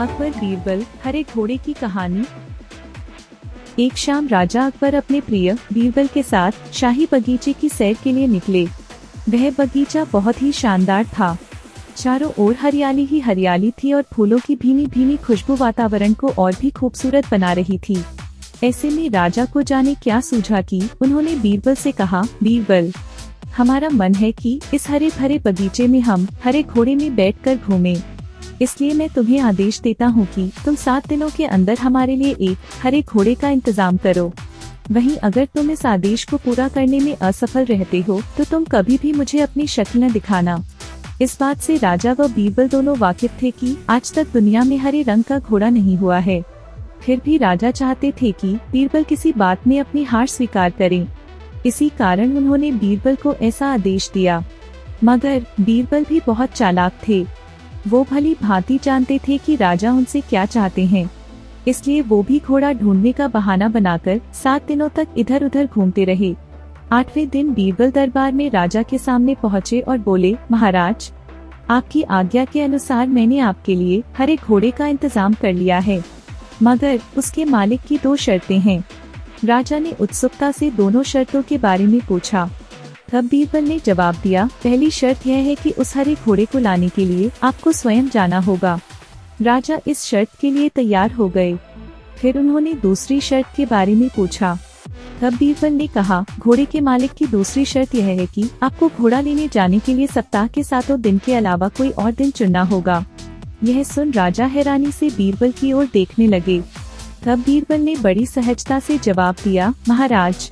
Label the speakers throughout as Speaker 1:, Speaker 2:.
Speaker 1: अकबर बीरबल हरे घोड़े की कहानी। एक शाम राजा अकबर अपने प्रिय बीरबल के साथ शाही बगीचे की सैर के लिए निकले। वह बगीचा बहुत ही शानदार था। चारों ओर हरियाली ही हरियाली थी और फूलों की भीनी भीनी खुशबू वातावरण को और भी खूबसूरत बना रही थी। ऐसे में राजा को जाने क्या सूझा कि उन्होंने बीरबल से कहा, बीरबल, हमारा मन है कि इस हरे भरे बगीचे में हम हरे घोड़े में बैठकर घूमें। इसलिए मैं तुम्हें आदेश देता हूँ कि तुम 7 दिनों के अंदर हमारे लिए एक हरे घोड़े का इंतजाम करो। वहीं अगर तुम इस आदेश को पूरा करने में असफल रहते हो तो तुम कभी भी मुझे अपनी शक्ल न दिखाना। इस बात से राजा व बीरबल दोनों वाकिफ थे कि आज तक दुनिया में हरे रंग का घोड़ा नहीं हुआ है। फिर भी राजा चाहते थे कि बीरबल किसी बात में अपनी हार स्वीकार करें। इसी कारण उन्होंने बीरबल को ऐसा आदेश दिया। मगर बीरबल भी बहुत चालाक थे। वो भली भांति जानते थे कि राजा उनसे क्या चाहते हैं। इसलिए वो भी घोड़ा ढूंढने का बहाना बनाकर 7 दिनों तक इधर उधर घूमते रहे। 8वें दिन बीरबल दरबार में राजा के सामने पहुँचे और बोले, महाराज, आपकी आज्ञा के अनुसार मैंने आपके लिए हरे घोड़े का इंतजाम कर लिया है, मगर उसके मालिक की 2 शर्तें हैं। राजा ने उत्सुकता से दोनों शर्तों के बारे में पूछा। तब बीरबल ने जवाब दिया, पहली शर्त यह है कि उस हरे घोड़े को लाने के लिए आपको स्वयं जाना होगा। राजा इस शर्त के लिए तैयार हो गए। फिर उन्होंने दूसरी शर्त के बारे में पूछा। तब बीरबल ने कहा, घोड़े के मालिक की दूसरी शर्त यह है कि आपको घोड़ा लेने जाने के लिए सप्ताह के 7 दिन के अलावा कोई और दिन चुनना होगा। यह सुन राजा हैरानी से बीरबल की ओर देखने लगे। तब बीरबल ने बड़ी सहजता से जवाब दिया, महाराज,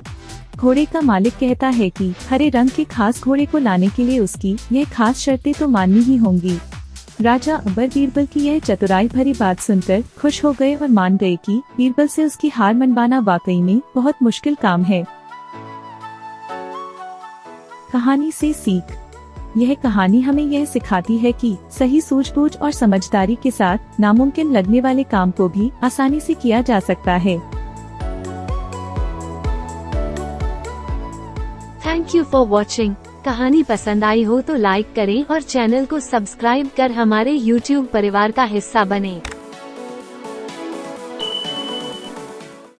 Speaker 1: घोड़े का मालिक कहता है कि हरे रंग के खास घोड़े को लाने के लिए उसकी यह खास शर्तें तो माननी ही होंगी। राजा अकबर बीरबल की यह चतुराई भरी बात सुनकर खुश हो गए और मान गए कि बीरबल से उसकी हार मनवाना वाकई में बहुत मुश्किल काम है। कहानी से सीख। यह कहानी हमें यह सिखाती है कि सही सूझबूझ और समझदारी के साथ नामुमकिन लगने वाले काम को भी आसानी से किया जा सकता है।
Speaker 2: Thank you for watching. कहानी पसंद आई हो तो लाइक करें और चैनल को सब्सक्राइब कर हमारे YouTube परिवार का हिस्सा बनें।